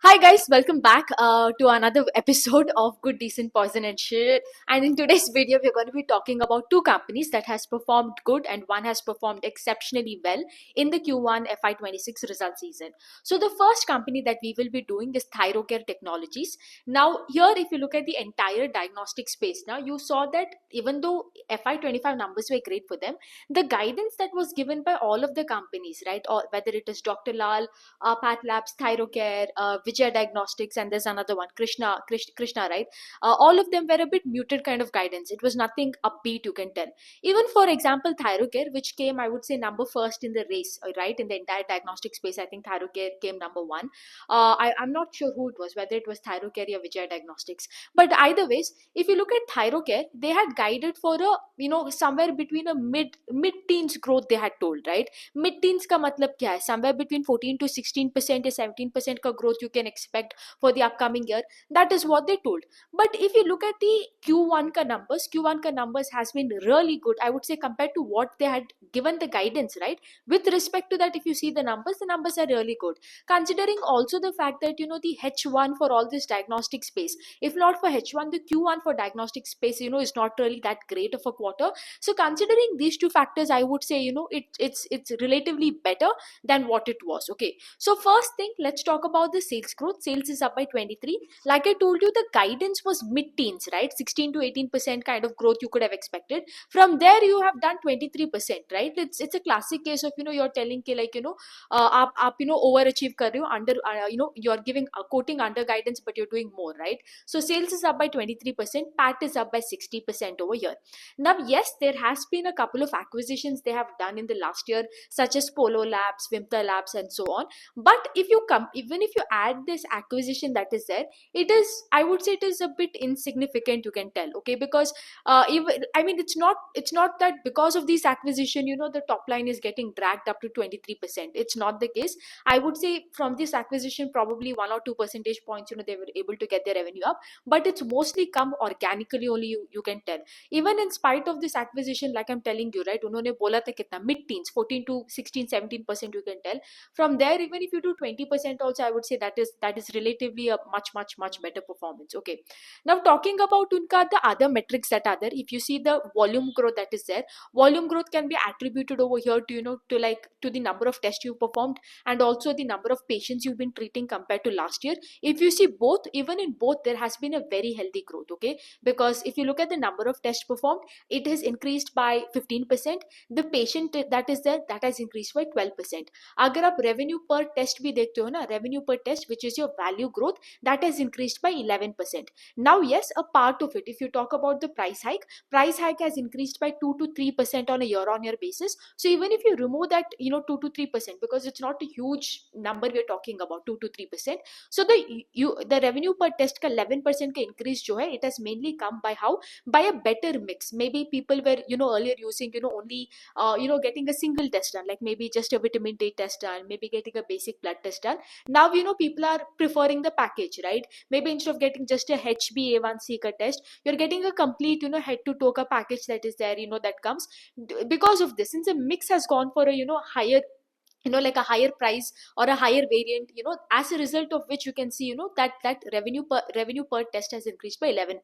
Hi guys, welcome back to another episode of Good Decent Poison and Shit. And in today's video, we're going to be talking about two companies that has performed good and one has performed exceptionally well in the Q1 FY26 result season. So the first company that we will be doing is Thyrocare Technologies. Now here, if you look at the entire diagnostic space, now you saw that even though FY25 numbers were great for them, the guidance that was given by all of the companies, right, or whether it is Dr. Lal, Path Labs, Thyrocare, Vijay Diagnostics, and there's another one, Krishna, right? All of them were a bit muted kind of guidance. It was nothing upbeat, you can tell. Even for example, Thyrocare, which came, I would say, number first in the race, right? In the entire diagnostic space, I think Thyrocare came number one. I'm not sure who it was, whether it was Thyrocare or Vijay Diagnostics. But either ways, if you look at Thyrocare, they had guided for a, somewhere between a mid-teens growth they had told, right? Mid teens का मतलब क्या है somewhere between 14 to 16% या 17% का growth you can expect for the upcoming year. That is what they told. But if you look at the Q1 ka numbers has been really good, I would say, compared to what they had given the guidance, right? With respect to that, if you see the numbers are really good, considering also the fact that the H1 for all this diagnostic space, if not for H1, the Q1 for diagnostic space is not really that great of a quarter. So considering these two factors, I would say it's relatively better than what it was. Okay, so first thing, let's talk about the sales growth. Sales is up by 23. Like I told you, the guidance was mid-teens, right? 16 to 18% kind of growth you could have expected. From there you have done 23%, right? It's a classic case of you're telling कि like आप overachieve कर रहे हो, under you're giving quoting under guidance but you're doing more, right? So sales is up by 23%, PAT is up by 60% over here. Now, yes, there has been a couple of acquisitions they have done in the last year, such as Polo Labs, Vimta Labs, and so on. But if you come, even if you add this acquisition that is there, it is, I would say, it is a bit insignificant. You can tell, okay, because even I mean, it's not that because of this acquisition, the top line is getting dragged up to 23%. It's not the case. I would say from this acquisition, probably 1 or 2 percentage points, they were able to get their revenue up, but it's mostly come organically only. You can tell, even in spite of this acquisition, like I'm telling you, right, उन्होंने बोला था कितना mid teens, 14 to 16 17%, you can tell. From there, even if you do 20% also, I would say that is relatively a much better performance. Okay, now talking about unka the other metrics that are there, if you see the volume growth that is there, volume growth can be attributed over here to to the number of tests you performed and also the number of patients you've been treating compared to last year. If you see both, even in both, there has been a very healthy growth. Okay, because if you look at the number of tests performed, it has increased by 15%. The patient that is there, that has increased by 12%. अगर आप revenue per test भी देखते हो ना, revenue per test, which is your value growth, that has increased by 11%. Now yes, a part of it, if you talk about the price hike has increased by 2 to 3% on a year on year basis. So even if you remove that 2 to 3%, because it's not a huge number we're talking about, 2 to 3%, so the revenue per test का 11% का increase जो है, it has mainly come by how, by a better mix. Maybe people were earlier using only getting a single test done, like maybe just a vitamin D test done, maybe getting a basic blood test done. Now people are preferring the package, right? Maybe instead of getting just a HbA1c ka test, you're getting a complete head to toe ka package that is there, that comes because of this, since the mix has gone for a higher, like a higher price or a higher variant, as a result of which you can see that revenue per test has increased by 11%.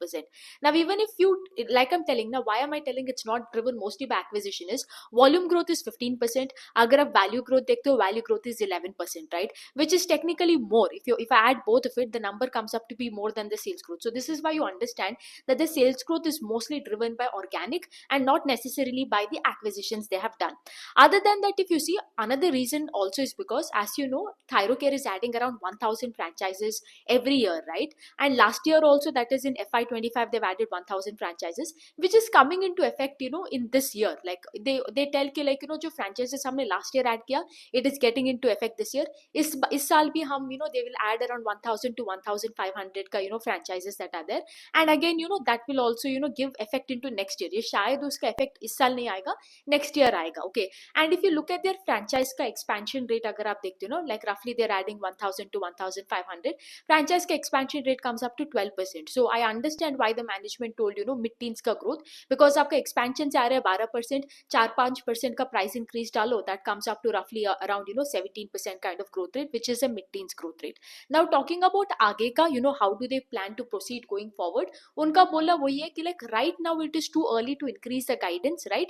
Now even if you, like I'm telling, now why am I telling it's not driven mostly by acquisition, is volume growth is 15%. Agar aap value growth dekhte ho, value growth is 11%, right? Which is technically more. If I add both of it, the number comes up to be more than the sales growth. So this is why you understand that the sales growth is mostly driven by organic and not necessarily by the acquisitions they have done. Other than that, if you see, another reason also is because, as you know, Thyrocare is adding around 1000 franchises every year, right? And last year also, that is in FY25, they've added 1000 franchises, which is coming into effect in this year. Like they tell कि like जो franchises हमने last year add किया, it is getting into effect this year. इस साल भी हम they will add around 1000 to 1500 का franchises that are there. And again that will also give effect into next year. ये शायद उसका effect इस साल नहीं आएगा, next year आएगा. Okay, and if you look at their franchise ka expansion rate अगर आप देखते हो, like roughly they're adding 1000 to 1500, franchise का expansion rate comes up to 12%. So I understand why the management told mid teens का growth, because आपका expansion से आ रहा है 12%, 4-5% का price increase डालो, that comes up to roughly around 17% kind of growth rate, which is a mid teens growth rate. Now talking about आगे का, how do they plan to proceed going forward, उनका बोलना वही है कि like right now it is too early to increase the guidance, right?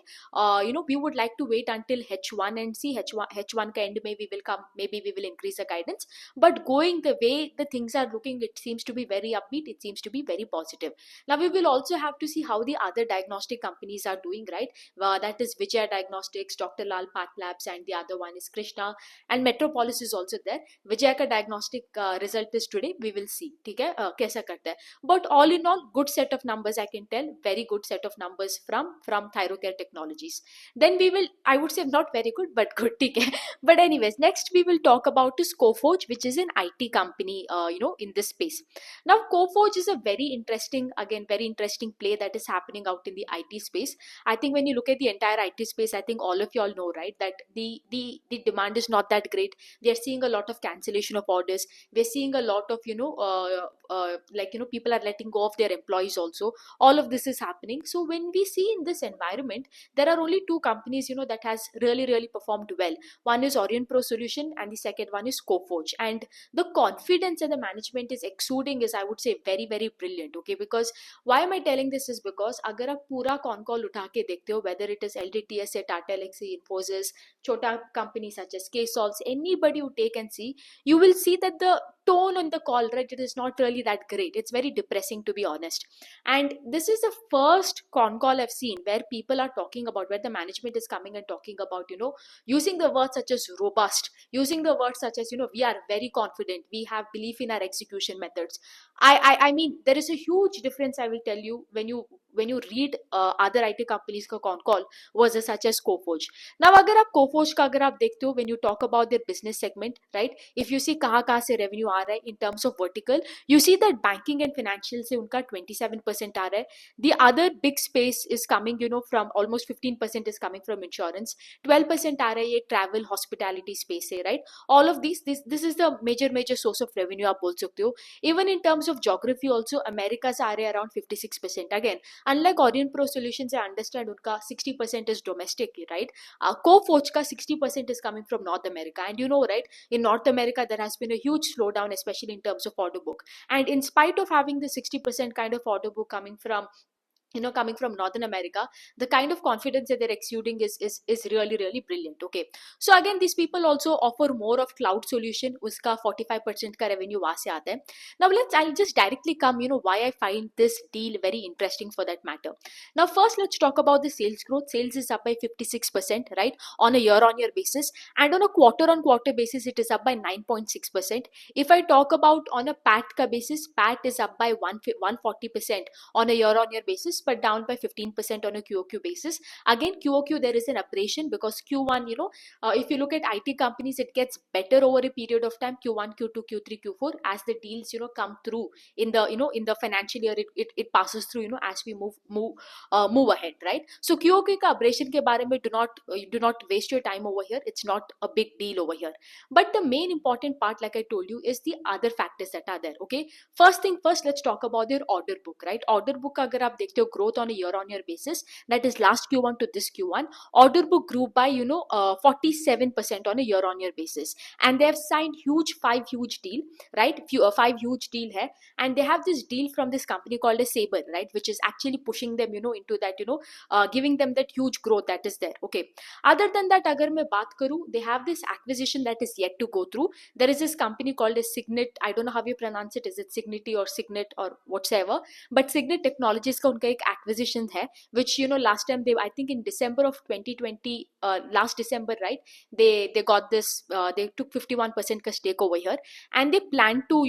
We would like to wait until H1 and see H1 ka end में we will come, maybe we will increase the guidance. But going the way the things are looking, it seems to be very upbeat, it seems to be very positive. Now we will also have to see how the other diagnostic companies are doing, right? That is Vijaya Diagnostics, Dr. Lal Path Labs, and the other one is Krishna, and Metropolis is also there. Vijaya ka diagnostic result is today, we will see, ठीक है, कैसा करता है. But all in all, good set of numbers, I can tell, very good set of numbers from Thyrocare Technologies. Then we will, I would say not very good, but good, ठीक है. But anyways, next we will talk about this Coforge, which is an IT company, in this space. Now Coforge is a very interesting play that is happening out in the IT space. I think when you look at the entire IT space, I think all of you all know, right, that the demand is not that great. We are seeing a lot of cancellation of orders. We're seeing a lot of people are letting go of their employees also. All of this is happening. So when we see in this environment, there are only two companies that has really performed well. One is Orient Pro Solution and the second one is Coforge. And the confidence that the management is exuding is, I would say, very brilliant. Okay, because why am I telling this is because अगर आप पूरा con call उठा के देखते हो, whether it is LTTS, Tata Elxsi, Infosys, chota companies such as KSolves, anybody you take and see, you will see that the tone on the call, right, it is not really that great. It's very depressing, to be honest. And this is the first con call I've seen where people are talking about, where the management is coming and talking about, using the words such as robust, using the words such as, we are very confident, we have belief in our execution methods. I mean, there is a huge difference, I will tell you, when you read other IT companies का con call versus such as Coforge. Now अगर आप Coforge का अगर आप देखते हो, when you talk about their business segment, right, if you see कहाँ से revenue आ रहा है in terms of vertical, you see that banking and financial से उनका 27% आ रहा है. The other big space is coming, from almost 15% is coming from insurance, 12% आ रहा है ये travel hospitality space से, right? All of this is the major source of revenue आप बोल सकते हो. Even in terms of geography also, America से आ रहे around 56%. Again, unlike Orient Pro Solutions, I understand उनका 60% is domestic, right? Coforge का 60% is coming from North America, and right, in North America there has been a huge slowdown, especially in terms of order book. And in spite of having the 60% kind of order book coming from Northern America, the kind of confidence that they're exuding is really brilliant. Okay, so again, these people also offer more of cloud solution, uska 45% ka revenue वहाँ से आता है. Now I'll just directly come, why I find this deal very interesting for that matter. Now first let's talk about the sales growth. Sales is up by 56%, right, on a year-on-year basis, and on a quarter-on-quarter basis it is up by 9.6%. If I talk about on a PAT ka basis, PAT is up by 140% on a year-on-year basis, but down by 15% on a QOQ basis. Again, QOQ there is an aberration because Q1, if you look at IT companies, it gets better over a period of time. Q1, Q2, Q3, Q4, as the deals come through in the financial year, it passes through as we move ahead, right? So QOQ ka aberration ke bare mein do not waste your time over here. It's not a big deal over here. But the main important part, like I told you, is the other factors that are there. Okay, first thing first, let's talk about their order book, right? Order book ka agar aap dekhte ho, growth on a year-on-year basis, that is last Q1 to this Q1, order book grew by 47% on a year-on-year basis, and they have signed five huge deal, right? Five huge deal hai, and they have this deal from this company called a Sabre, right, which is actually pushing them into that giving them that huge growth that is there. Okay, other than that, agar मैं बात करूं, they have this acquisition that is yet to go through. There is this company called a Signet, I don't know how you pronounce it, is it Signity or Signet or whatsoever, but Signet Technologies का उनका एक acquisition है, which last time I think in December of 2020, last December, right, they got this, they took 51% का stake over here, and they plan to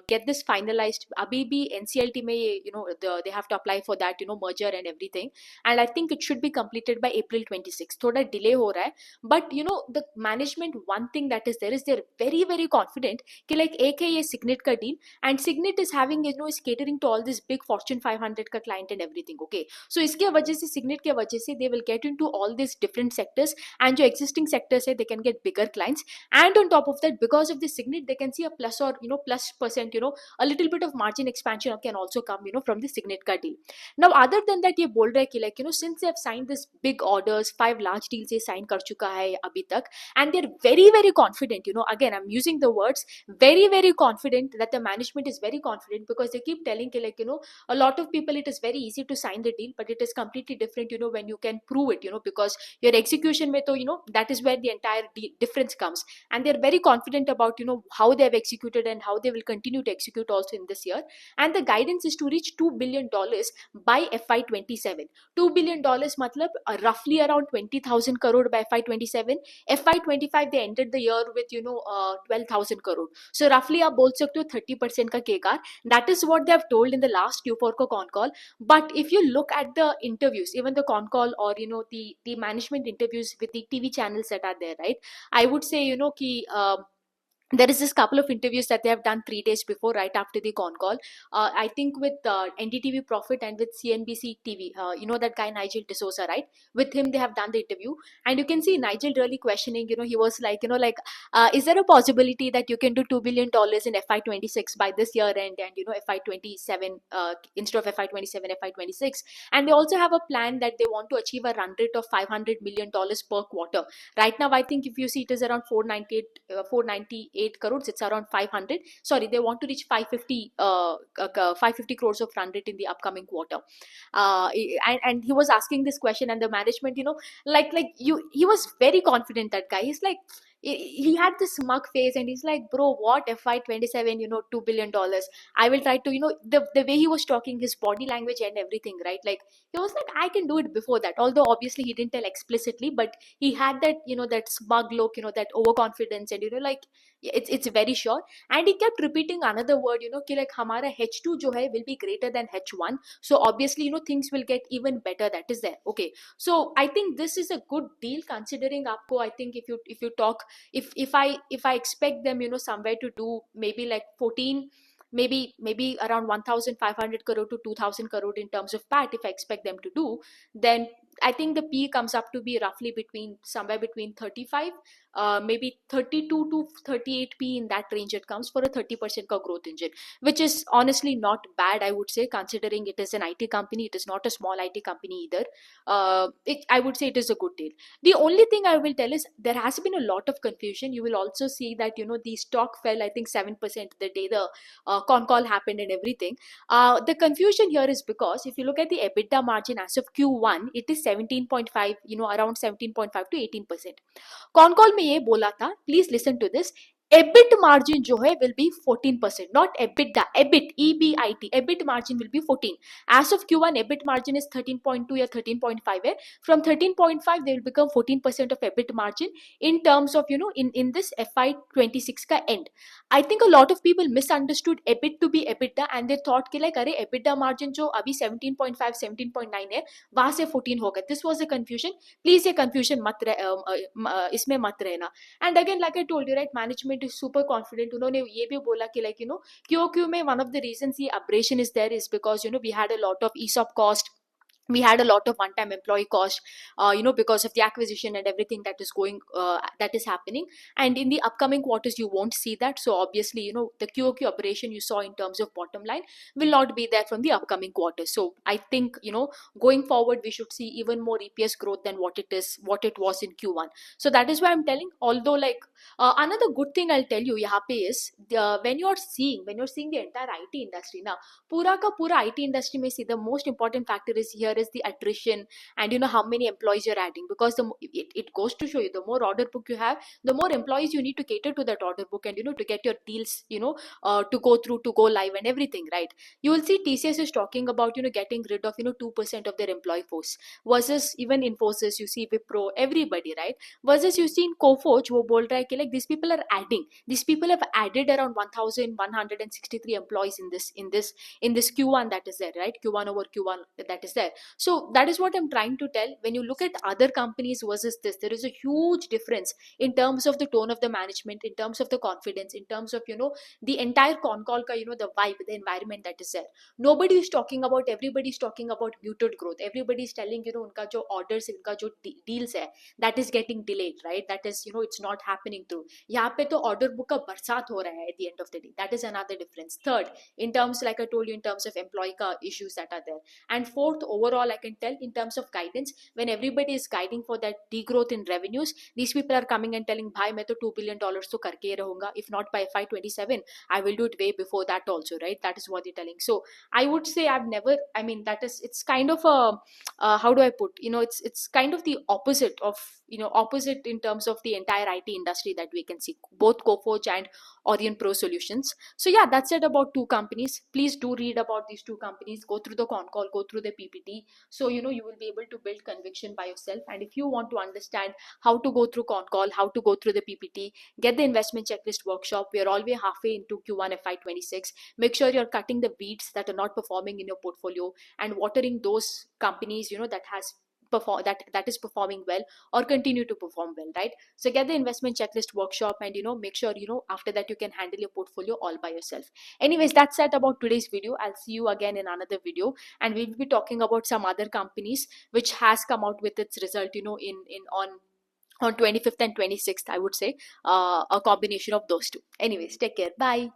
get this finalized. अभी भी NCLT में they have to apply for that merger and everything, and I think it should be completed by April 26. थोड़ा delay हो रहा है, but the management, one thing that is there is they're very confident कि like एक है ये Signet का deal, and Signet is having is catering to all this big Fortune 500 का clientele client and everything. Okay, so इसके वजह से Signet के वजह से they will get into all these different sectors, and जो existing sectors है they can get bigger clients, and on top of that because of the Signet they can see a plus or plus percent a little bit of margin expansion can also come from the Signet का deal. Now other than that ये बोल रहा है कि like since they have signed this big orders, 5 large deals ये sign कर चुका है अभी तक, and they're very very confident, again I'm using the words very very confident, that the management is very confident, because they keep telling कि like a lot of people it is very easy to sign the deal, but it is completely different when you can prove it, because your execution में तो that is where the entire difference comes, and they're very confident about how they have executed and how they will continue to execute also in this year, and the guidance is to reach $2 billion by FY27. $2 billion matlab roughly around 20,000 crore by FY27. FY25 they ended the year with 12,000 crore. So roughly आप बोल सकते हो 30% का CAGR. That is what they have told in the last Q4 को con call. But if you look at the interviews, even the con call or the management interviews with the TV channels that are there, right? I would say कि there is this couple of interviews that they have done 3 days before, right after the con call. I think with NDTV Profit and with CNBC TV, that guy Nigel D'Souza, right? With him, they have done the interview, and you can see Nigel really questioning. He was like, is there a possibility that you can do $2 billion in FY26 by this year end, and FY27 instead of FY27, FY26, and they also have a plan that they want to achieve a run rate of $500 million per quarter. Right now, I think if you see it is around 498 crores, it's around 500. Sorry, they want to reach 550 crores of run rate in the upcoming quarter. And he was asking this question, and the management, he was very confident. That guy, he's like, he had this smug face, and he's like, bro, what FY27, $2 billion. I will try to, the way he was talking, his body language and everything, right? Like, he was like, I can do it before that. Although obviously he didn't tell explicitly, but he had that, that smug look, that overconfidence, and like, it's very sure. And he kept repeating another word, कि like हमारा H2 जो है will be greater than H1. So obviously, things will get even better. That is there. Okay. So I think this is a good deal, considering आपको, I think if you talk, if I expect them, somewhere to do maybe like 14, maybe around 1,500 crore to 2,000 crore in terms of PAT, if I expect them to do, then I think the P comes up to be roughly somewhere between 35, maybe 32 to 38 P, in that range it comes for a 30% ka growth engine, which is honestly not bad, I would say, considering it is an IT company. It is not a small IT company either. I would say it is a good deal. The only thing I will tell is there has been a lot of confusion. You will also see that, the stock fell, I think 7% the day the con call happened and everything. The confusion here is because if you look at the EBITDA margin as of Q1, it is 17.5, around 17.5 to 18%. Con call में ये बोला था, please listen to this, EBIT margin जो है will be 14%, not EBITDA. EBIT, EBIT margin will be 14. As of Q1, EBIT margin is 13.2 या 13.5 है. From 13.5, they will become 14% of EBIT margin in terms of, in this FY26 का end. I think a lot of people misunderstood EBIT to be EBITDA, and they thought कि like अरे EBITDA margin जो अभी 17.5, 17.9 है, वहाँ से 14 होगा. This was a confusion. Please ये confusion इसमें मत रहना. And again, like I told you, right, management is super confident. उन्होंने ये भी बोला कि like QOQ में one of the reasons the aberration is there is because we had a lot of ESOP cost. We had a lot of one-time employee cost, because of the acquisition and everything that is happening. And in the upcoming quarters, you won't see that. So obviously, the QOQ operation you saw in terms of bottom line will not be there from the upcoming quarters. So I think, going forward, we should see even more EPS growth than what it was in Q1. So that is why I'm telling. Although, like, another good thing I'll tell you, यहाँ पे is when you're seeing the entire IT industry now, पूरा का पूरा IT industry में see the most important factor is here is the attrition, and how many employees you're adding, because it goes to show you, the more order book you have, the more employees you need to cater to that order book, and to get your deals to go through, to go live and everything, right? You will see TCS is talking about getting rid of 2% of their employee force, versus even Infosys, you see Wipro, everybody, right? Versus you see in Coforge wo bol raha hai ki like these people have added around 1,163 employees in this Q1 that is there, right? Q1 over Q1 that is there. So that is what I'm trying to tell. When you look at other companies versus this, there is a huge difference in terms of the tone of the management, in terms of the confidence, in terms of the entire con call ka, the vibe, the environment that is there. Nobody is talking about, everybody is talking about muted growth. Everybody is telling unka jo orders, unka jo deals hai, that is getting delayed, right? That is it's not happening through. यहाँ पे तो order book का बरसात हो रहा है at the end of the day. That is another difference. Third, in terms, like I told you, in terms of employee ka issues that are there. And fourth, overall, I can tell in terms of guidance, when everybody is guiding for that degrowth in revenues, these people are coming and telling, bhai, मैं तो $2 billion तो करके ही रहूंगा. If not by FY27, I will do it way before that also, right? That is what they're telling. So I would say I've never, I mean, that is, it's kind of a, how do I put, it's kind of the opposite of, opposite in terms of the entire IT industry that we can see, both Coforge and Orient Pro Solutions. So yeah, that's it about two companies. Please do read about these two companies, go through the con call, go through the PPT. So, you will be able to build conviction by yourself. And if you want to understand how to go through con call, how to go through the PPT, get the investment checklist workshop. We are already halfway into Q1 FY26. Make sure you're cutting the weeds that are not performing in your portfolio and watering those companies, that has that is performing well or continue to perform well, right? So get the investment checklist workshop, and make sure after that you can handle your portfolio all by yourself. Anyways, that's it about today's video. I'll see you again in another video, and we'll be talking about some other companies which has come out with its result, in on 25th and 26th, I would say, a combination of those two. Anyways, take care. Bye.